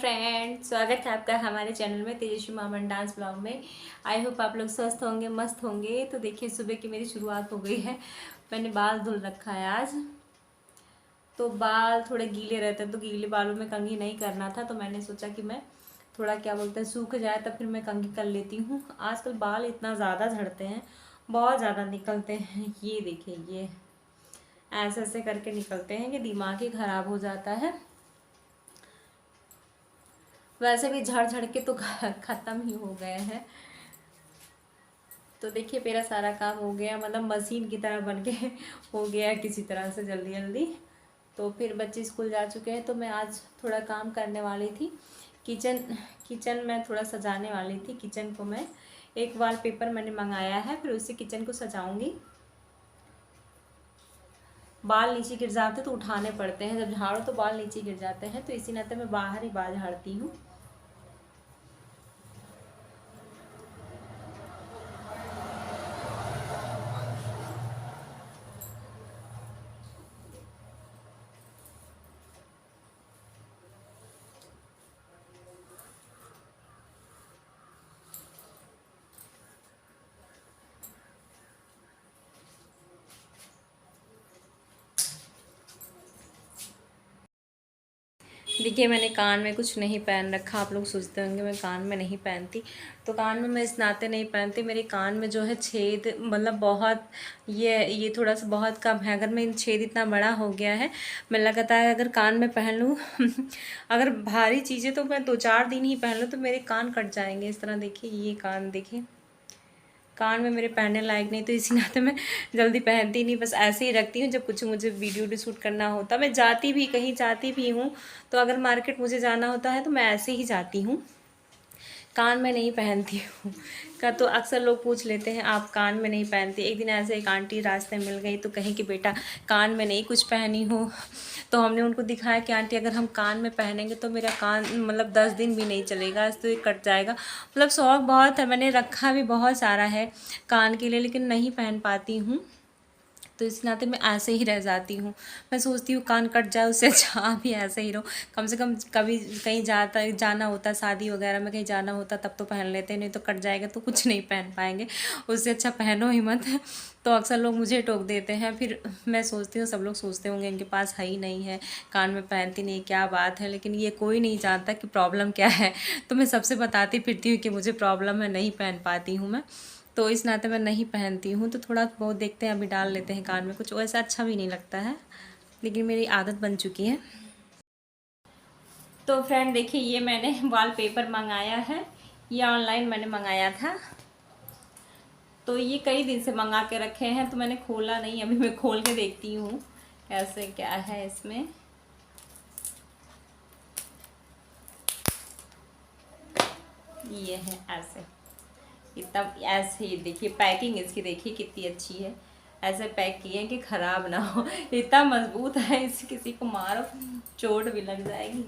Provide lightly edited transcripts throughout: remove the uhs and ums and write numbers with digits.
Friend, स्वागत है आपका हमारे चैनल में तेजस्वी मामन डांस ब्लॉग में। आई होप आप लोग स्वस्थ होंगे, मस्त होंगे। तो देखिए सुबह की मेरी शुरुआत हो गई है। मैंने बाल धुल रखा है आज। तो बाल थोड़े गीले रहते हैं तो गीले बालों में कंघी नहीं करना था, तो मैंने सोचा कि मैं थोड़ा क्या बोलते हैं सूख जाए तब फिर मैं कंघी कर लेती हूँ। आजकल बाल इतना ज़्यादा झड़ते हैं, बहुत ज़्यादा निकलते हैं। ये देखिए, ये ऐसे ऐसे करके निकलते हैं कि दिमाग ही ख़राब हो जाता है। वैसे भी झड़ झड़ के तो ख़त्म ही हो गए हैं। तो देखिए मेरा सारा काम हो गया, मतलब मशीन की तरह बन के हो गया किसी तरह से जल्दी जल्दी। तो फिर बच्चे स्कूल जा चुके हैं, तो मैं आज थोड़ा काम करने वाली थी। किचन किचन में थोड़ा सजाने वाली थी। किचन को मैं एक वॉलपेपर मैंने मंगाया है, फिर उससे किचन को सजाऊंगी। बाल नीचे गिर जाते तो उठाने पड़ते हैं, जब झाड़ो तो बाल नीचे गिर जाते हैं, तो इसी नाते मैं बाहर ही बाल झाड़ती हूँ। देखिए मैंने कान में कुछ नहीं पहन रखा। आप लोग सोचते होंगे मैं कान में नहीं पहनती, तो कान में मैं इस नाते नहीं पहनती। मेरे कान में जो है छेद, मतलब बहुत ये थोड़ा सा बहुत कम है। अगर मैं छेद इतना बड़ा हो गया है, मैं लगातार अगर कान में पहन लूँ अगर भारी चीज़ें तो मैं 2-4 दिन ही पहन लूँ तो मेरे कान कट जाएंगे। इस तरह देखिए, ये कान देखिए, कान में मेरे पहनने लायक नहीं, तो इसी नाते मैं जल्दी पहनती नहीं, बस ऐसे ही रखती हूँ। जब कुछ मुझे वीडियो शूट करना होता, मैं जाती भी कहीं जाती भी हूँ, तो अगर मार्केट मुझे जाना होता है तो मैं ऐसे ही जाती हूँ, कान में नहीं पहनती हूँ का। तो अक्सर लोग पूछ लेते हैं आप कान में नहीं पहनती। एक दिन ऐसे एक आंटी रास्ते में मिल गई तो कहीं कि बेटा कान में नहीं कुछ पहनी हो, तो हमने उनको दिखाया कि आंटी अगर हम कान में पहनेंगे तो मेरा कान मतलब 10 दिन भी नहीं चलेगा, तो ये कट जाएगा। मतलब शौक़ बहुत है, मैंने रखा भी बहुत सारा है कान के लिए, लेकिन नहीं पहन पाती हूँ। तो इस नाते मैं ऐसे ही रह जाती हूँ। मैं सोचती हूँ कान कट जाए उससे अच्छा आप ही ऐसे ही रहो। कम से कम कभी कहीं जाना होता, शादी वगैरह में कहीं जाना होता तब तो पहन लेते, नहीं तो कट जाएगा तो कुछ नहीं पहन पाएंगे। उससे अच्छा पहनो ही मत। तो अक्सर लोग मुझे टोक देते हैं। फिर मैं सोचती हूँ सब लोग सोचते होंगे इनके पास है ही नहीं है, कान में पहनती नहीं, क्या बात है। लेकिन ये कोई नहीं जानता कि प्रॉब्लम क्या है। तो मैं सबसे बताती फिरती हूँ कि मुझे प्रॉब्लम है, नहीं पहन पाती हूँ मैं। तो इस नाते मैं नहीं पहनती हूँ। तो थोड़ा बहुत देखते हैं, अभी डाल लेते हैं कान में, कुछ वैसा अच्छा भी नहीं लगता है, लेकिन मेरी आदत बन चुकी है। तो फ्रेंड देखिए, ये मैंने वॉलपेपर मंगाया है, ये ऑनलाइन मैंने मंगाया था। तो ये कई दिन से मंगा के रखे हैं, तो मैंने खोला नहीं, अभी मैं खोल के देखती हूँ कैसे क्या है इसमें। ये है ऐसे, इतना ऐसे ही देखिए, पैकिंग इसकी देखिए कितनी अच्छी है। ऐसे पैक किए कि ख़राब ना हो। इतना मजबूत है, इसे किसी को मारो चोट भी लग जाएगी।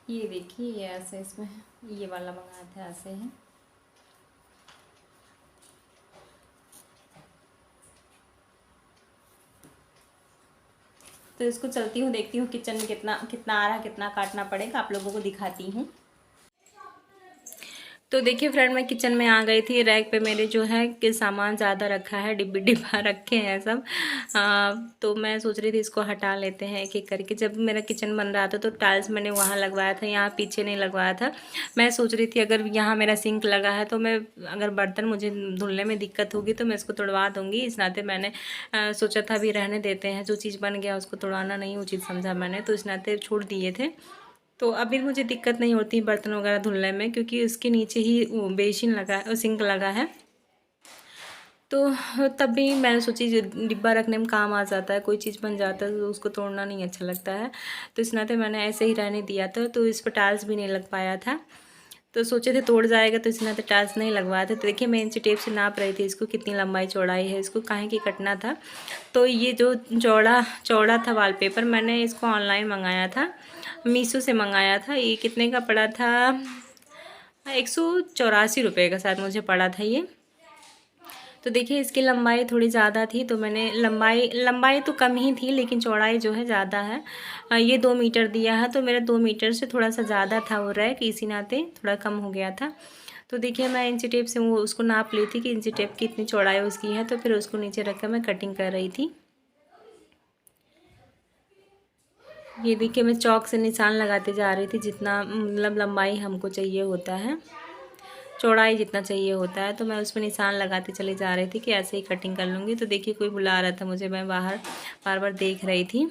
ये देखिए, ये ऐसे इसमें ये वाला मंगाया था, ऐसे है। तो इसको चलती हूँ, देखती हूँ किचन में कितना कितना आ रहा है, कितना काटना पड़ेगा, आप लोगों को दिखाती हूँ। तो देखिए फ्रेंड, मैं किचन में आ गई थी। रैक पे मेरे जो है कि सामान ज़्यादा रखा है, डिब्बे डिब्बा रखे हैं सब। तो मैं सोच रही थी इसको हटा लेते हैं एक एक करके। जब मेरा किचन बन रहा था तो टाइल्स मैंने वहाँ लगवाया था, यहाँ पीछे नहीं लगवाया था। मैं सोच रही थी अगर यहाँ मेरा सिंक लगा है तो मैं, अगर बर्तन मुझे धुलने में दिक्कत होगी तो मैं इसको तोड़वा दूँगी। इस नाते मैंने सोचा था अभी रहने देते हैं, जो चीज़ बन गया उसको तोड़वाना नहीं उचित समझा मैंने, तो इस नाते छोड़ दिए थे। तो अभी मुझे दिक्कत नहीं होती बर्तन वगैरह धुलने में, क्योंकि उसके नीचे ही बेसिन लगा, सिंक लगा है। तो तब भी मैंने सोची डिब्बा रखने में काम आ जाता है, कोई चीज़ बन जाता है तो उसको तोड़ना नहीं अच्छा लगता है। तो इस नाते मैंने ऐसे ही रहने दिया था। तो इस पर टाइल्स भी नहीं लग पाया था। तो सोचे थे तोड़ जाएगा, तो इसलिए तो टाइल्स नहीं लगवाए थे। तो देखिए मैं इंची टेप से नाप रही थी इसको कितनी लंबाई चौड़ाई है, इसको काहे की कटना था। तो ये जो चौड़ा चौड़ा था वॉलपेपर, मैंने इसको ऑनलाइन मंगाया था, मीशो से मंगाया था। ये कितने का पड़ा था, 184 रुपये का शायद मुझे पड़ा था ये। तो देखिए इसकी लंबाई थोड़ी ज़्यादा थी, तो मैंने लंबाई तो कम ही थी, लेकिन चौड़ाई जो है ज़्यादा है। ये 2 मीटर दिया है, तो मेरा 2 मीटर से थोड़ा सा ज़्यादा था वो रैक, इसी नाते थोड़ा कम हो गया था। तो देखिए मैं इंची टेप से वो उसको नाप ली थी कि इंची टेप की इतनी चौड़ाई उसकी है, तो फिर उसको नीचे रख कर मैं कटिंग कर रही थी। ये देखिए मैं चौक से निशान लगाते जा रही थी, जितना मतलब लंबाई हमको चाहिए होता है, चौड़ाई जितना चाहिए होता है, तो मैं उसमें निशान लगाते चली जा रही थी कि ऐसे ही कटिंग कर लूँगी। तो देखिए कोई बुला रहा था मुझे, मैं बाहर बार बार देख रही थी,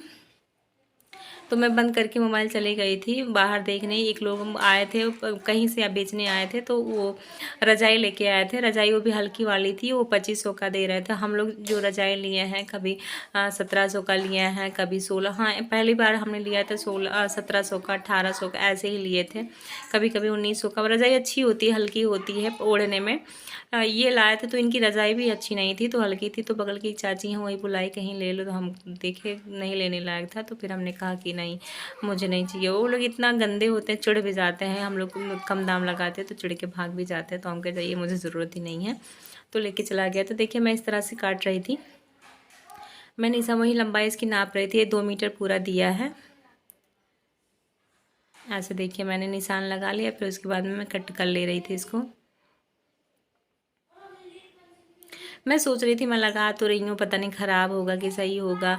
तो मैं बंद करके मोबाइल चली गई थी बाहर देखने। एक लोग आए थे कहीं से बेचने आए थे, तो वो रज़ाई लेके आए थे। रज़ाई वो भी हल्की वाली थी, वो 2500 का दे रहे थे। हम लोग जो रज़ाई लिए हैं, कभी 1700 का लिए हैं, कभी 16, हाँ पहली बार हमने लिया था 1700 का, 1800 का ऐसे ही लिए थे। कभी कभी 1900 का। रज़ाई अच्छी होती है, हल्की होती है ओढ़ने में। ये लाए थे तो इनकी रज़ाई भी अच्छी नहीं थी, तो हल्की थी। तो बगल की चाची हैं, वही बुलाई कहीं ले लो, तो हम देखे नहीं लेने लायक था, तो फिर हमने कहा कि नहीं मुझे नहीं चाहिए। वो लोग इतना गंदे होते हैं, चिढ़ भी जाते हैं। हम लोग कम दाम लगाते हैं तो चिढ़ के भाग भी जाते हैं, तो हम कहते ये मुझे ज़रूरत ही नहीं है, तो लेके चला गया। तो देखिए मैं इस तरह से काट रही थी, मैंने इस वही लंबाई इसकी नाप रही थी। ये 2 मीटर पूरा दिया है। ऐसे देखिए मैंने निशान लगा लिया, फिर उसके बाद में मैं कट कर ले रही थी इसको। मैं सोच रही थी मैं लगा तो रही हूँ, पता नहीं ख़राब होगा कि सही होगा।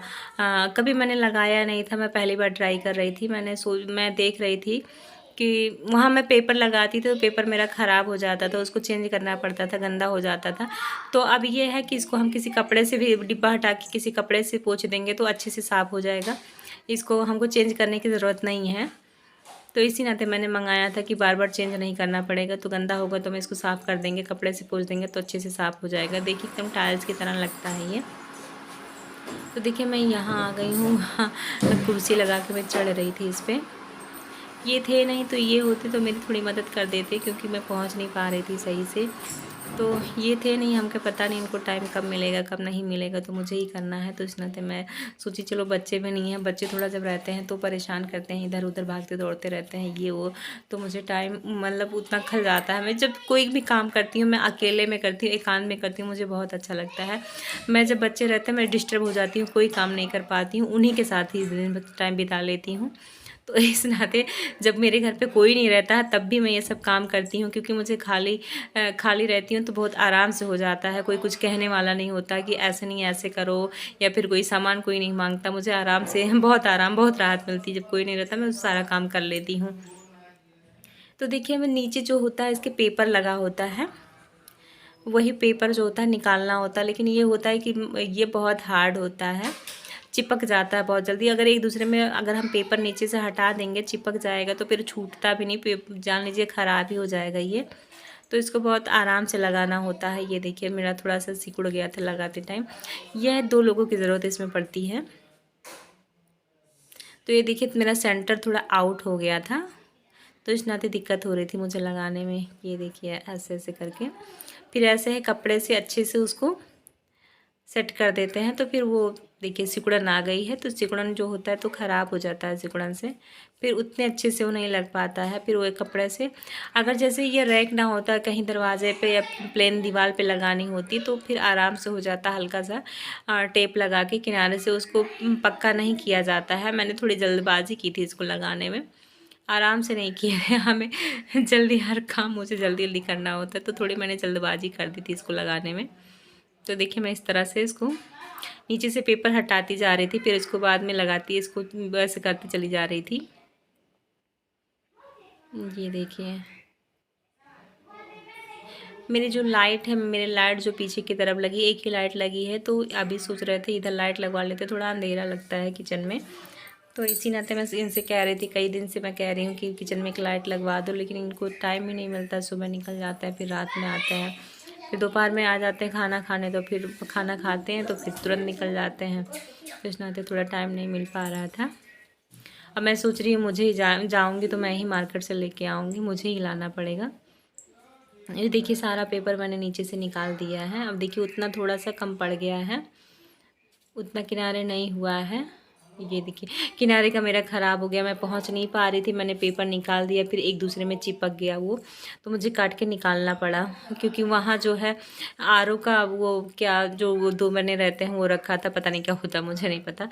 कभी मैंने लगाया नहीं था, मैं पहली बार ट्राई कर रही थी। मैं देख रही थी कि वहाँ मैं पेपर लगाती थी, तो पेपर मेरा ख़राब हो जाता था, उसको चेंज करना पड़ता था, गंदा हो जाता था। तो अब ये है कि इसको हम किसी कपड़े से भी, डिब्बा हटा के किसी कपड़े से पोंछ देंगे तो अच्छे से साफ़ हो जाएगा। इसको हमको चेंज करने की ज़रूरत नहीं है। तो इसी नाते मैंने मंगाया था कि बार बार चेंज नहीं करना पड़ेगा। तो गंदा होगा तो मैं इसको साफ़ कर देंगे, कपड़े से पोंछ देंगे तो अच्छे से साफ़ हो जाएगा। देखिए एकदम टाइल्स की तरह लगता है ये। तो देखिए मैं यहाँ आ गई हूँ, कुर्सी लगा के मैं चढ़ रही थी इस पर। ये थे नहीं तो ये होते तो मेरी थोड़ी मदद कर देते, क्योंकि मैं पहुँच नहीं पा रही थी सही से। तो ये थे नहीं, हमको पता नहीं इनको टाइम कब मिलेगा कब नहीं मिलेगा, तो मुझे ही करना है। तो इस नाते मैं सोची चलो बच्चे भी नहीं हैं, बच्चे थोड़ा जब रहते हैं तो परेशान करते हैं, इधर उधर भागते दौड़ते रहते हैं ये वो, तो मुझे टाइम मतलब उतना खल जाता है। मैं जब कोई भी काम करती हूँ मैं अकेले में करती हूँ, एकांत में करती हूँ, मुझे बहुत अच्छा लगता है। मैं जब बच्चे रहते हैं मैं डिस्टर्ब हो जाती हूँ, कोई काम नहीं कर पाती हूँ, उन्हीं के साथ ही दिन भर टाइम बिता लेती हूँ। तो इस नाते जब मेरे घर पे कोई नहीं रहता है तब भी मैं ये सब काम करती हूँ, क्योंकि मुझे खाली रहती हूँ तो बहुत आराम से हो जाता है। कोई कुछ कहने वाला नहीं होता कि ऐसे नहीं ऐसे करो, या फिर कोई सामान कोई नहीं मांगता। मुझे आराम से बहुत राहत मिलती है जब कोई नहीं रहता, मैं सारा काम कर लेती हूँ। तो देखिए मैं नीचे जो होता है इसके पेपर लगा होता है, वही पेपर जो होता है निकालना होता है, लेकिन ये होता है कि ये बहुत हार्ड होता है, चिपक जाता है बहुत जल्दी। अगर एक दूसरे में अगर हम पेपर नीचे से हटा देंगे चिपक जाएगा, तो फिर छूटता भी नहीं, जान लीजिए ख़राब ही हो जाएगा ये। तो इसको बहुत आराम से लगाना होता है। ये देखिए मेरा थोड़ा सा सिकुड़ गया था लगाते टाइम। यह 2 लोगों की ज़रूरत इसमें पड़ती है। तो ये देखिए मेरा सेंटर थोड़ा आउट हो गया था, तो इस नाते दिक्कत हो रही थी मुझे लगाने में। ये देखिए ऐसे ऐसे करके फिर ऐसे है कपड़े से अच्छे से उसको सेट कर देते हैं। तो फिर वो देखिए सिकुड़न आ गई है, तो सिकुड़न जो होता है तो ख़राब हो जाता है सिकुड़न से, फिर उतने अच्छे से वो नहीं लग पाता है। फिर वो एक कपड़े से, अगर जैसे ये रैक ना होता कहीं दरवाजे पे या प्लेन दीवार पे लगानी होती तो फिर आराम से हो जाता, हल्का सा टेप लगा के किनारे से उसको पक्का नहीं किया जाता है। मैंने थोड़ी जल्दबाजी की थी इसको लगाने में, आराम से नहीं किया है। हमें जल्दी हर काम मुझे जल्दी जल्दी करना होता है, तो थोड़ी मैंने जल्दबाजी कर दी थी इसको लगाने में। तो देखिए मैं इस तरह से इसको नीचे से पेपर हटाती जा रही थी, फिर इसको बाद में लगाती, इसको वैसे करती चली जा रही थी। ये देखिए मेरी जो लाइट है, मेरी लाइट जो पीछे की तरफ लगी, एक ही लाइट लगी है, तो अभी सोच रहे थे इधर लाइट लगवा लेते, थोड़ा अंधेरा लगता है किचन में। तो इसी नाते मैं इनसे कह रही थी, कई दिन से मैं कह रही हूँ कि किचन में एक लाइट लगवा दो, लेकिन इनको टाइम ही नहीं मिलता। सुबह निकल जाता है, फिर रात में आते हैं, फिर दोपहर में आ जाते हैं खाना खाने, तो फिर खाना खाते हैं तो फिर तुरंत निकल जाते हैं। तो इस नाते थोड़ा टाइम नहीं मिल पा रहा था। अब मैं सोच रही हूँ मुझे ही जाऊँगी तो मैं ही मार्केट से लेके आऊँगी, मुझे ही लाना पड़ेगा। ये देखिए सारा पेपर मैंने नीचे से निकाल दिया है। अब देखिए उतना थोड़ा सा कम पड़ गया है, उतना किनारे नहीं हुआ है। ये देखिए किनारे का मेरा ख़राब हो गया, मैं पहुंच नहीं पा रही थी, मैंने पेपर निकाल दिया, फिर एक दूसरे में चिपक गया वो, तो मुझे काट के निकालना पड़ा। क्योंकि वहाँ जो है आरओ का वो क्या जो वो 2 महीने रहते हैं वो रखा था, पता नहीं क्या होता मुझे नहीं पता।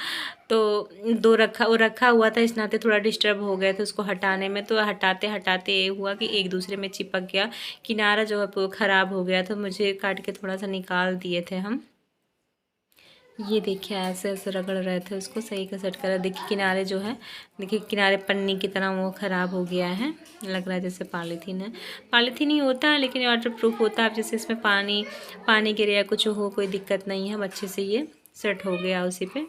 तो 2 रखा हुआ था, इस नाते थोड़ा डिस्टर्ब हो गए थे उसको हटाने में। तो हटाते हटाते ये हुआ कि एक दूसरे में चिपक गया, किनारा जो है वो ख़राब हो गया, तो मुझे काट के थोड़ा सा निकाल दिए थे हम। ये देखिए ऐसे ऐसे रगड़ रहे थे उसको, सही का सेट करा। देखिए किनारे जो है, देखिए किनारे पन्नी की तरह वो ख़राब हो गया है, लग रहा है जैसे पॉलीथीन है। पॉलीथीन ही होता है लेकिन वाटर प्रूफ होता है। अब जैसे इसमें पानी गिरे या कुछ हो, कोई दिक्कत नहीं है, अच्छे से ये सेट हो गया उसी पे।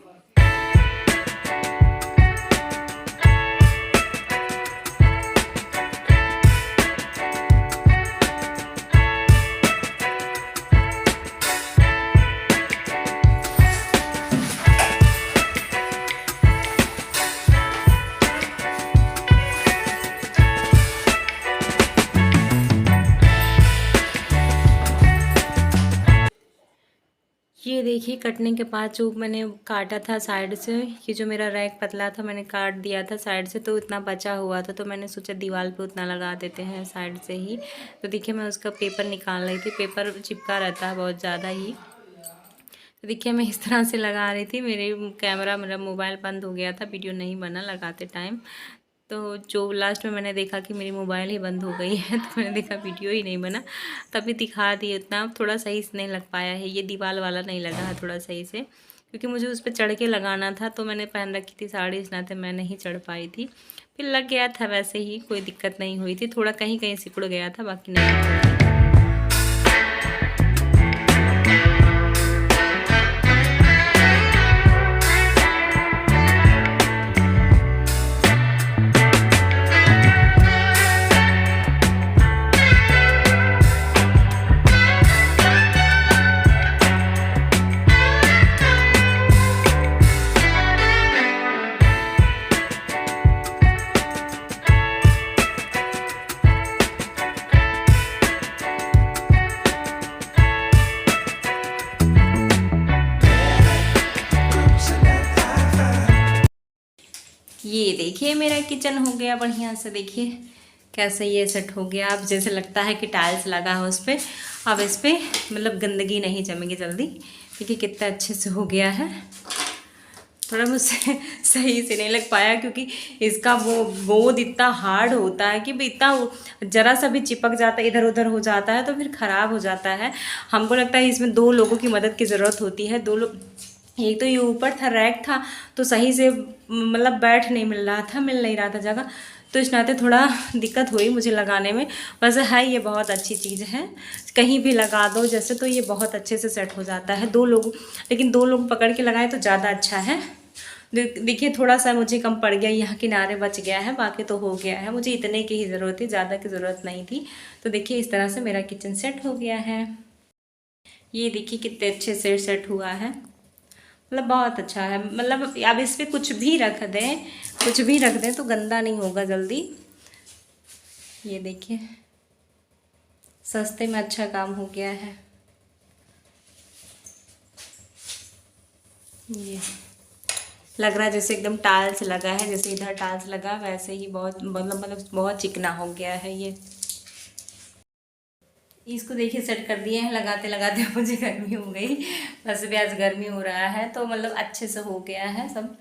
ये देखिए कटने के बाद जो मैंने काटा था साइड से, ये जो मेरा रैक पतला था मैंने काट दिया था साइड से, तो इतना बचा हुआ था, तो मैंने सोचा दीवार पे उतना लगा देते हैं साइड से ही। तो देखिए मैं उसका पेपर निकाल रही थी, पेपर चिपका रहता है बहुत ज़्यादा ही। तो देखिए मैं इस तरह से लगा रही थी, मेरा मोबाइल बंद हो गया था, वीडियो नहीं बना लगाते टाइम। तो जो लास्ट में मैंने देखा कि मेरी मोबाइल ही बंद हो गई है, तो मैंने देखा वीडियो ही नहीं बना, तभी दिखा दिए। उतना थोड़ा सही से नहीं लग पाया है, ये दीवार वाला नहीं लगा है थोड़ा सही से, क्योंकि मुझे उस पर चढ़ के लगाना था। तो मैंने पहन रखी थी साड़ी, इस नाते मैं नहीं चढ़ पाई थी। फिर लग गया था, वैसे ही कोई दिक्कत नहीं हुई थी, थोड़ा कहीं कहीं सिकुड़ गया था, बाकी नहीं। ये देखिए मेरा किचन हो गया बढ़िया से, देखिए कैसे ये सेट हो गया। अब जैसे लगता है कि टाइल्स लगा है उस पर, अब इस पर मतलब गंदगी नहीं जमेगी जल्दी। देखिए कितना अच्छे से हो गया है। थोड़ा मुझसे सही से नहीं लग पाया क्योंकि इसका वो गोंद इतना हार्ड होता है कि इतना ज़रा सा भी चिपक जाता है, इधर उधर हो जाता है, तो फिर ख़राब हो जाता है। हमको लगता है इसमें 2 लोगों की मदद की ज़रूरत होती है। 2 लोग, एक तो ये ऊपर था, रैक था, तो सही से मतलब बैठ नहीं मिल नहीं रहा था जगह, तो इस नाते थोड़ा दिक्कत हुई मुझे लगाने में। वैसे है ये बहुत अच्छी चीज़ है, कहीं भी लगा दो जैसे, तो ये बहुत अच्छे से सेट हो जाता है। 2 लोग, लेकिन 2 लोग पकड़ के लगाए तो ज़्यादा अच्छा है। देखिए थोड़ा सा मुझे कम पड़ गया, यहाँ किनारे बच गया है, बाकी तो हो गया है। मुझे इतने की ही ज़रूरत थी, ज़्यादा की ज़रूरत नहीं थी। तो देखिए इस तरह से मेरा किचन सेट हो गया है। ये देखिए कितने अच्छे से सेट हुआ है, मतलब बहुत अच्छा है। मतलब अब इस पर कुछ भी रख दें, कुछ भी रख दें तो गंदा नहीं होगा जल्दी। ये देखिए सस्ते में अच्छा काम हो गया है। ये लग रहा है जैसे एकदम टाइल्स लगा है, जैसे इधर टाइल्स लगा वैसे ही बहुत मतलब बहुत चिकना हो गया है ये। इसको देखिए सेट कर दिए हैं, लगाते लगाते मुझे गर्मी हो गई। वैसे भी आज गर्मी हो रहा है, तो मतलब अच्छे से हो गया है सब।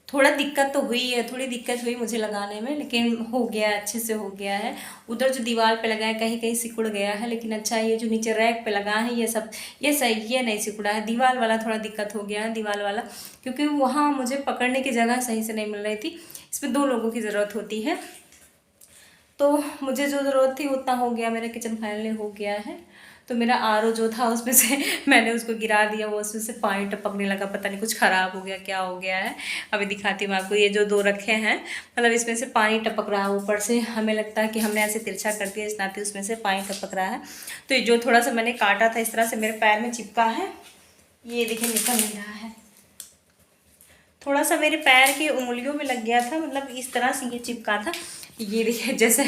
थोड़ा दिक्कत तो हुई है, थोड़ी दिक्कत हुई मुझे लगाने में, लेकिन हो गया, अच्छे से हो गया है। उधर जो दीवार पे लगा है कहीं कहीं सिकुड़ गया है, लेकिन अच्छा ये जो नीचे रैक पे लगा है ये सब, ये सही, ये नहीं सिकुड़ा है। दीवार वाला थोड़ा दिक्कत हो गया है, दीवार वाला, क्योंकि वहाँ मुझे पकड़ने की जगह सही से नहीं मिल रही थी। इसमें 2 लोगों की ज़रूरत होती है, तो मुझे जो ज़रूरत थी उतना हो गया, मेरा किचन फाइनली हो गया है। तो मेरा आरओ जो था उसमें से मैंने उसको गिरा दिया, वो उसमें से पानी टपकने लगा, पता नहीं कुछ ख़राब हो गया क्या हो गया है। अभी दिखाती हूँ आपको, ये जो 2 रखे हैं, मतलब इसमें से पानी टपक रहा है ऊपर से। हमें लगता है कि हमने ऐसे तिरछा कर दिया, इस नाते उसमें से पानी टपक रहा है। तो ये जो थोड़ा सा मैंने काटा था इस तरह से मेरे पैर में चिपका है, ये देखिए निकल नहीं रहा है। थोड़ा सा मेरे पैर की उंगलियों में लग गया था, मतलब इस तरह से ये चिपका था। ये देखिए जैसे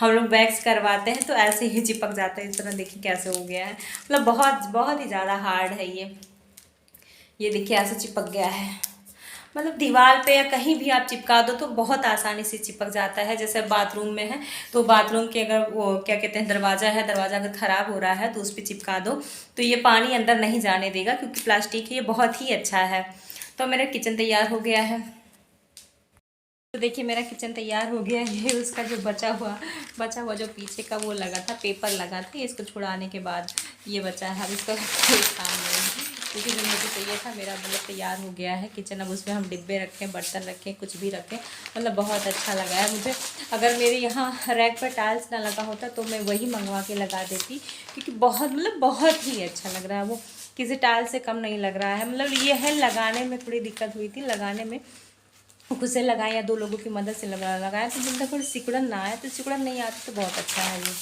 हम लोग वैक्स करवाते हैं तो ऐसे ही चिपक जाता है इस तरह, देखिए कैसे हो गया है, मतलब बहुत बहुत ही ज़्यादा हार्ड है ये देखिए ऐसे चिपक गया है। मतलब दीवार पे या कहीं भी आप चिपका दो तो बहुत आसानी से चिपक जाता है। जैसे बाथरूम में है तो बाथरूम के अगर वो क्या कहते हैं दरवाज़ा है, दरवाज़ा अगर ख़राब हो रहा है तो उस पर चिपका दो तो ये पानी अंदर नहीं जाने देगा, क्योंकि प्लास्टिक है, ये बहुत ही अच्छा है। तो मेरा किचन तैयार हो गया है। तो देखिए मेरा किचन तैयार हो गया है। उसका जो बचा हुआ जो पीछे का वो लगा था, पेपर लगा था, इसको छुड़ाने के बाद ये बचा है। अब इसका कोई काम नहीं, क्योंकि जो मुझे चाहिए था मेरा मतलब तैयार हो गया है किचन। अब उसमें हम डिब्बे रखें, बर्तन रखें, कुछ भी रखें, मतलब बहुत अच्छा लगा है मुझे। अगर मेरे यहाँ रैक पर टाइल्स ना लगा होता तो मैं वही मंगवा के लगा देती, क्योंकि बहुत मतलब बहुत ही अच्छा लग रहा है। वो किसी टाइल्स से कम नहीं लग रहा है। मतलब ये है लगाने में थोड़ी दिक्कत हुई थी, लगाने में खुद से लगाए या दो लोगों की मदद से लगाया तो जिनका थोड़ी सिकुड़न ना आए, तो सिकुड़न नहीं आती तो बहुत अच्छा है ये।